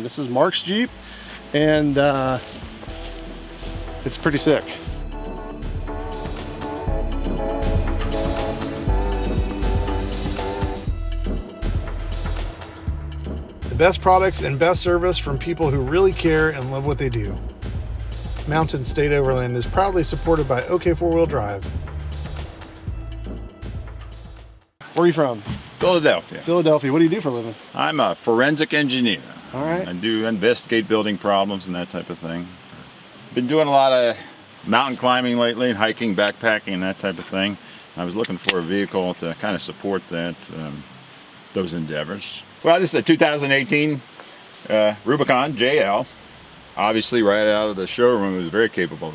This is Mark's Jeep, and it's pretty sick. The best products and best service from people who really care and love what they do. Mountain State Overland is proudly supported by OK 4-Wheel Drive. Where are you from? Philadelphia. Philadelphia. What do you do for a living? I'm a forensic engineer. All right. I do investigate building problems and that type of thing. Been doing a lot of mountain climbing lately, hiking, backpacking, and that type of thing. I was looking for a vehicle to kind of support that, those endeavors. Well, this is a 2018 Rubicon JL. Obviously, right out of the showroom, it was a very capable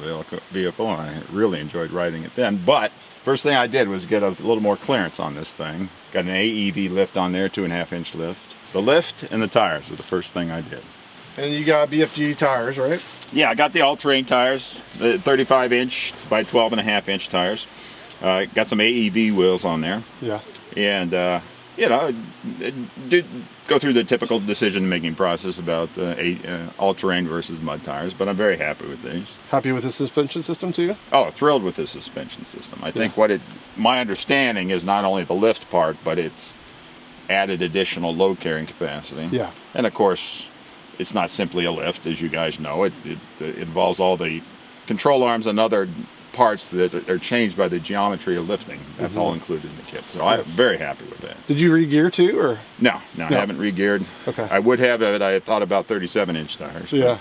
vehicle, and I really enjoyed riding it then. But first thing I did was get a little more clearance on this thing. Got an AEV lift on there, 2.5-inch lift. The lift and the tires were the first thing I did. And you got BFG tires, right? Yeah, I got the all-terrain tires, the 35-inch by 12.5-inch tires. Got some AEV wheels on there. Yeah. And, you know, did go through the typical decision-making process about all-terrain versus mud tires, but I'm very happy with these. Happy with the suspension system too? Oh, thrilled with the suspension system. I think my understanding is not only the lift part, but it's added additional load carrying capacity. Yeah. And of course, it's not simply a lift, as you guys know. It involves all the control arms and other parts that are changed by the geometry of lifting. That's all included in the kit. So I'm very happy with that. Did you re-gear too, or? No, I haven't re-geared. Okay. I would have it. I thought about 37-inch tires. Yeah.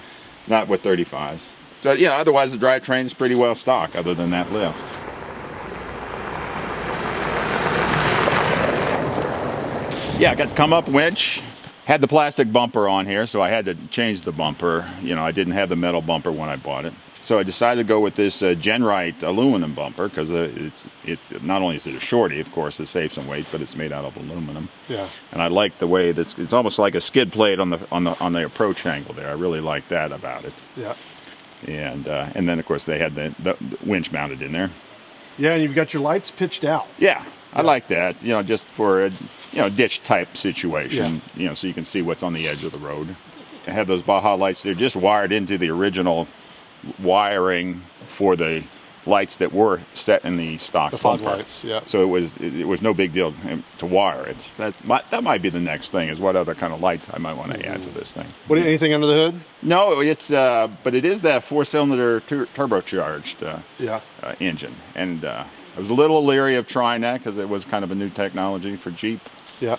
Not with 35s. So yeah, otherwise the drivetrain is pretty well stock, other than that lift. Yeah, I got the come-up winch. Had the plastic bumper on here, so I had to change the bumper. You know, I didn't have the metal bumper when I bought it. So I decided to go with this Genrite aluminum bumper, because it's not only is it a shorty, of course, it saves some weight, but it's made out of aluminum. Yeah. And I like the way it's almost like a skid plate on the approach angle there. I really like that about it. Yeah. And then of course they had the winch mounted in there. Yeah, and you've got your lights pitched out. Yeah, I like that. You know, just for a ditch type situation. Yeah. You know, so you can see what's on the edge of the road. I have those Baja lights. They're just wired into the original wiring for the lights that were set in the stock bumper. Lights, yeah. So it was no big deal to wire it. That might be the next thing, is what other kind of lights I might want to add to this thing. Anything under the hood? No, it's but it is that 4-cylinder turbocharged engine, and I was a little leery of trying that because it was kind of a new technology for Jeep. Yeah.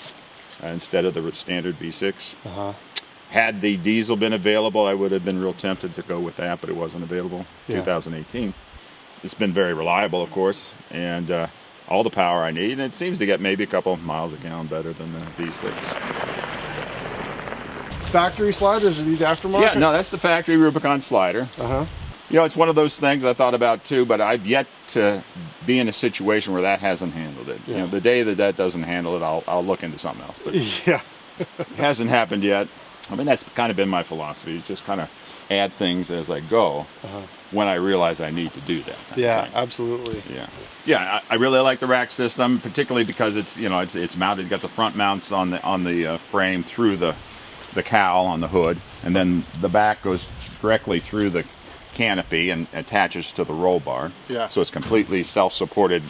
Instead of the standard V6. Had the diesel been available, I would have been real tempted to go with that, but it wasn't available. 2018. It's been very reliable, of course, and all the power I need, and it seems to get maybe a couple miles a gallon better than the V6. Factory sliders, are these aftermarket? Yeah, no, that's the factory Rubicon slider. You know, it's one of those things I thought about too, but I've yet to be in a situation where that hasn't handled it. You know, the day that doesn't handle it, I'll look into something else. But yeah. It hasn't happened yet. I mean, that's kind of been my philosophy, just kind of add things as I go when I realize I need to do that. Yeah, absolutely. Yeah. Yeah, I really like the rack system, particularly because it's mounted, got the front mounts on the frame through the cowl on the hood, and then the back goes directly through the canopy and attaches to the roll bar. Yeah. So it's completely self-supported,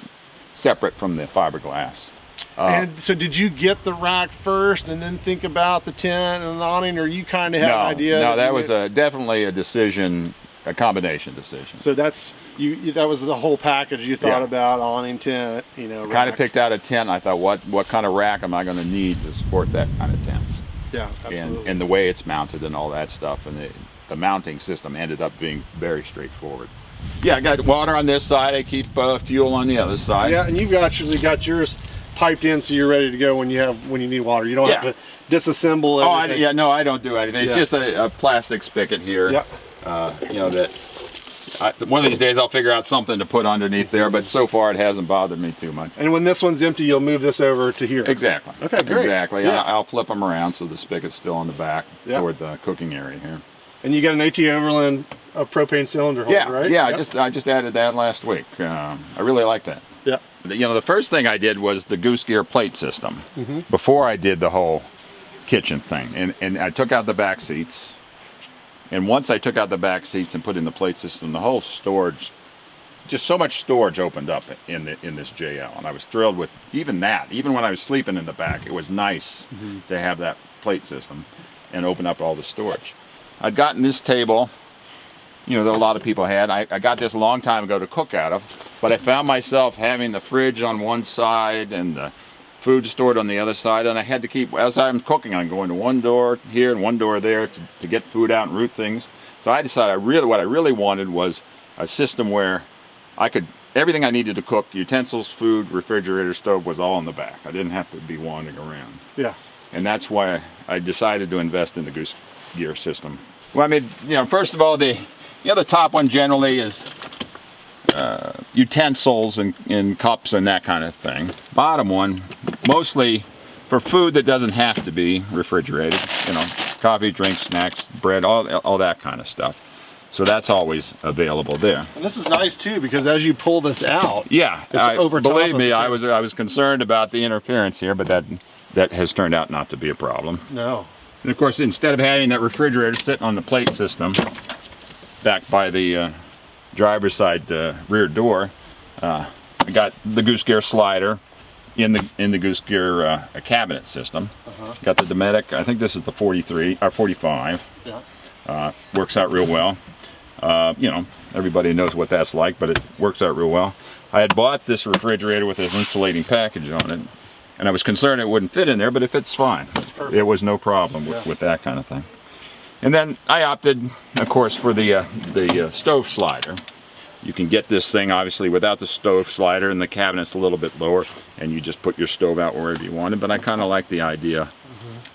separate from the fiberglass. And so did you get the rack first and then think about the tent and the awning, or you kind of had an idea? No, that was definitely a decision, a combination decision. So that was the whole package you thought about, awning, tent, Kind of picked out a tent. I thought, what kind of rack am I going to need to support that kind of tent? Yeah, absolutely. And the way it's mounted and all that stuff, and the mounting system ended up being very straightforward. Yeah, I got water on this side. I keep fuel on the other side. Yeah, and you've actually got yours piped in, so you're ready to go when you need water. You don't have to disassemble everything. No, I don't do anything. It's just a plastic spigot here. Yeah. One of these days I'll figure out something to put underneath there, but so far it hasn't bothered me too much. And when this one's empty, you'll move this over to here. Exactly. Okay, great. Exactly. Yeah. I'll flip them around so the spigot's still on the back toward the cooking area here. And you got an AT Overland propane cylinder holder, right? Yeah. I just added that last week. I really like that. Yeah. The first thing I did was the goose gear plate system before I did the whole kitchen thing. And I took out the back seats. And once I took out the back seats and put in the plate system, the whole storage, just so much storage opened up in this JL. And I was thrilled with even that. Even when I was sleeping in the back, it was nice to have that plate system and open up all the storage. I'd gotten this table, you know, that a lot of people had. I got this a long time ago to cook out of, but I found myself having the fridge on one side and the food stored on the other side, and I had to keep, as I'm cooking, I'm going to one door here and one door there to get food out and route things. So I decided what I really wanted was a system where I could, everything I needed to cook, utensils, food, refrigerator, stove, was all in the back. I didn't have to be wandering around. Yeah. And that's why I decided to invest in the Goose Gear system. Well, I mean, you know, first of all, the top one generally is utensils and cups and that kind of thing. Bottom one, mostly for food that doesn't have to be refrigerated. You know, coffee, drinks, snacks, bread, all that kind of stuff. So that's always available there. And this is nice too, because as you pull this out, yeah, over top believe of me, it, I was concerned about the interference here, but that has turned out not to be a problem. No. And of course, instead of having that refrigerator sitting on the plate system back by the driver's side rear door, I got the Goose Gear slider in the Goose Gear cabinet system. Got the Dometic. I think this is the 43 or 45. Yeah. Works out real well. You know, everybody knows what that's like, but it works out real well. I had bought this refrigerator with this insulating package on it, and I was concerned it wouldn't fit in there, but it fits fine. It was no problem with that kind of thing. And then I opted, of course, for the stove slider. You can get this thing obviously without the stove slider, and the cabinet's a little bit lower, and you just put your stove out wherever you wanted. But I kind of like the idea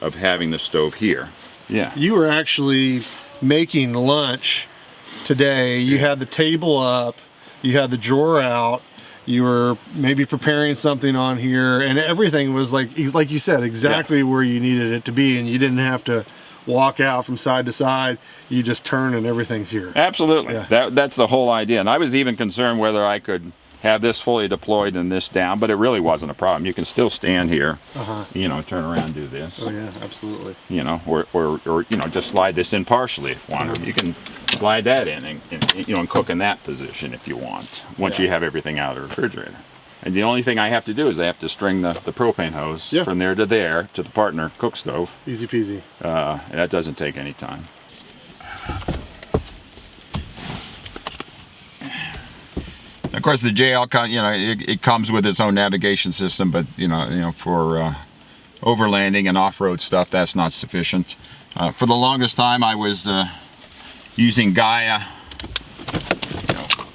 of having the stove here. Yeah. You were actually making lunch today. You had the table up, you had the drawer out, you were maybe preparing something on here, and everything was like you said, exactly where you needed it to be, and you didn't have to walk out from side to side. You just turn and everything's here. Absolutely. Yeah. That's the whole idea. And I was even concerned whether I could have this fully deployed and this down, but it really wasn't a problem. You can still stand here, you know, turn around and do this. Oh yeah, absolutely. You know, or you know, just slide this in partially if you want. You can slide that in and you know, and cook in that position if you want, once you have everything out of the refrigerator. And the only thing I have to do is I have to string the propane hose from there to the partner cook stove. Easy peasy. And that doesn't take any time. Of course, the JL, you know, it comes with its own navigation system, but you know, for overlanding and off-road stuff, that's not sufficient. For the longest time, I was using Gaia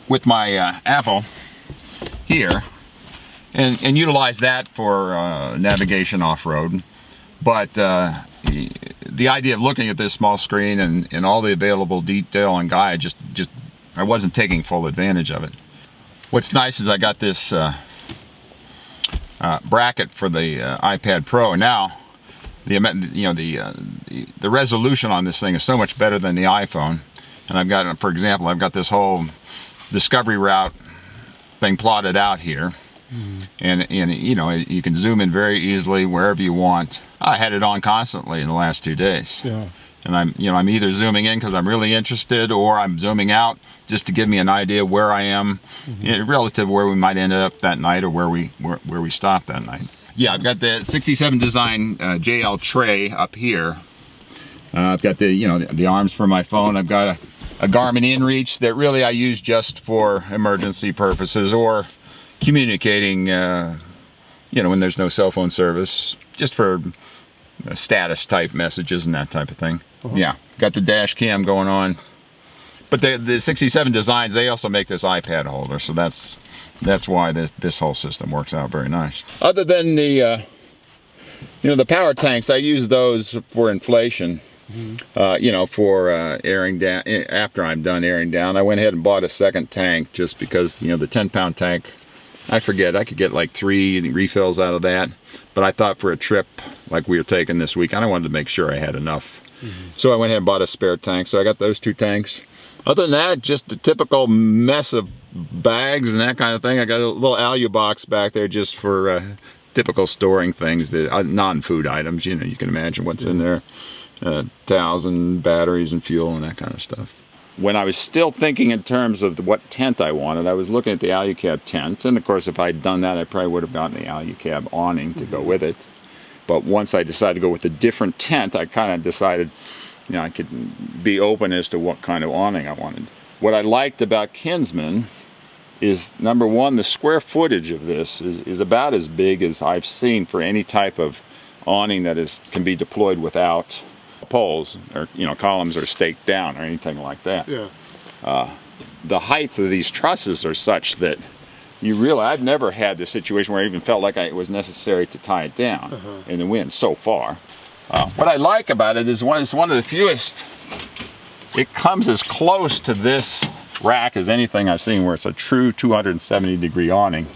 with my Apple here, and utilize that for navigation off-road. But the idea of looking at this small screen and all the available detail on Gaia, just I wasn't taking full advantage of it. What's nice is I got this bracket for the iPad Pro, and now the resolution on this thing is so much better than the iPhone. And I've got, for example, I've got this whole discovery route thing plotted out here, and you know, you can zoom in very easily wherever you want. I had it on constantly in the last 2 days. Yeah. And I'm either zooming in because I'm really interested, or I'm zooming out just to give me an idea where I am, relative where we might end up that night, or where we stop that night. Yeah, I've got the 67 design JL tray up here. I've got the arms for my phone. I've got a Garmin InReach that really I use just for emergency purposes, or communicating, when there's no cell phone service, just for status type messages and that type of thing. Yeah, got the dash cam going on. But the 67 designs, they also make this iPad holder, so that's why this whole system works out very nice. Other than the the power tanks, I use those for inflation. For airing down. After I'm done airing down, I went ahead and bought a second tank, just because the 10-pound tank, I forget, I could get like 3 refills out of that, but I thought for a trip like we were taking this week, I wanted to make sure I had enough. So I went ahead and bought a spare tank, so I got those 2 tanks. Other than that, just the typical mess of bags and that kind of thing. I got a little alu box back there just for typical storing things, that non-food items. You know, you can imagine what's in there, towels and batteries and fuel and that kind of stuff. When I was still thinking in terms of what tent I wanted, I was looking at the Alucab tent, and of course if I'd done that I probably would have gotten the Alucab awning to go with it. But once I decided to go with a different tent, I kind of decided, you know, I could be open as to what kind of awning I wanted. What I liked about Kinsman is, number one, the square footage of this is about as big as I've seen for any type of awning that can be deployed without poles or, you know, columns are staked down or anything like that. Yeah. The height of these trusses are such that I've never had this situation where I even felt like it was necessary to tie it down in the wind so far. What I like about it is it's one of the fewest, it comes as close to this rack as anything I've seen where it's a true 270-degree awning.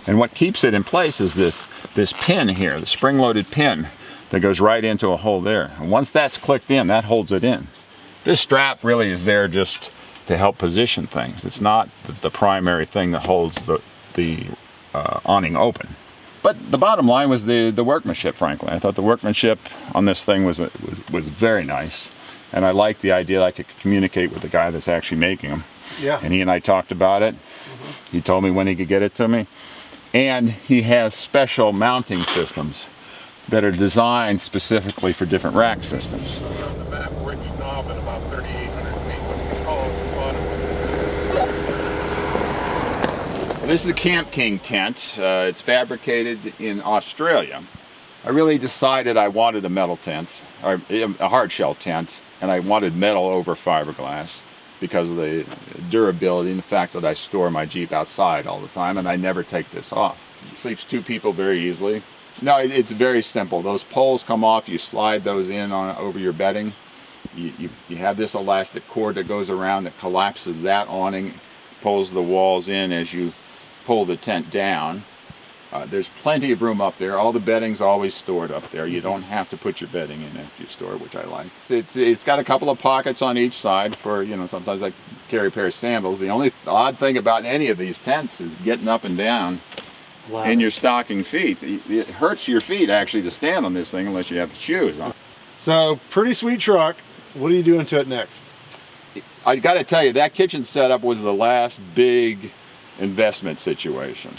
And what keeps it in place is this pin here, the spring-loaded pin that goes right into a hole there. And once that's clicked in, that holds it in. This strap really is there just to help position things. It's not the primary thing that holds the awning open. But the bottom line was the workmanship, frankly. I thought the workmanship on this thing was very nice. And I liked the idea that I could communicate with the guy that's actually making them. Yeah. And he and I talked about it. He told me when he could get it to me. And he has special mounting systems that are designed specifically for different rack systems. On the map, Ricky Knob at about 3,800 feet. What do you call it? This is a Camp King tent. It's fabricated in Australia. I really decided I wanted a metal tent, or a hard shell tent, and I wanted metal over fiberglass because of the durability and the fact that I store my Jeep outside all the time and I never take this off. It sleeps two people very easily. No, it's very simple. Those poles come off, you slide those in over your bedding. You have this elastic cord that goes around that collapses that awning, pulls the walls in as you pull the tent down. There's plenty of room up there. All the bedding's always stored up there. You don't have to put your bedding in after you store it, which I like. It's got a couple of pockets on each side for, you know, sometimes I carry a pair of sandals. The only odd thing about any of these tents is getting up and down in your stocking feet. It hurts your feet actually to stand on this thing unless you have shoes on. So, pretty sweet truck. What are you doing to it next? I got to tell you, that kitchen setup was the last big investment situation.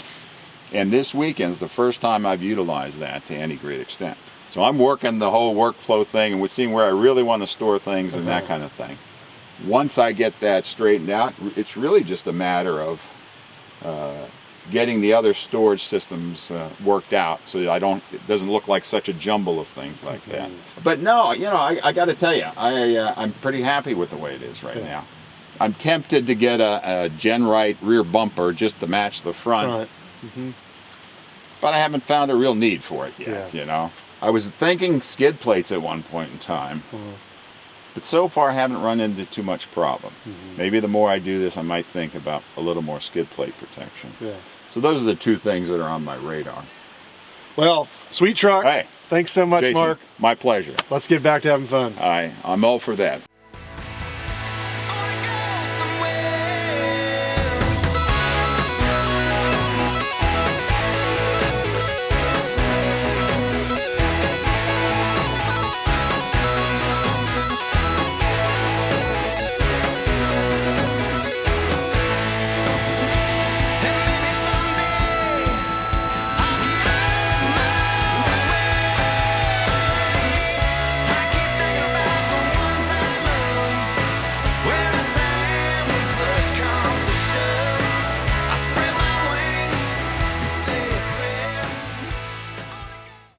And this weekend's the first time I've utilized that to any great extent. So I'm working the whole workflow thing and we're seeing where I really want to store things and that kind of thing. Once I get that straightened out, it's really just a matter of getting the other storage systems worked out so that it doesn't look like such a jumble of things like that. But no, you know, I got to tell you, I'm pretty happy with the way it is right now. I'm tempted to get a Gen Right rear bumper just to match the front. But I haven't found a real need for it yet, you know. I was thinking skid plates at one point in time, but so far I haven't run into too much problem. Maybe the more I do this, I might think about a little more skid plate protection. So those are the two things that are on my radar. Well, sweet truck. Hey, thanks so much, Jason, Mark. my pleasure. Let's get back to having fun. I'm all for that.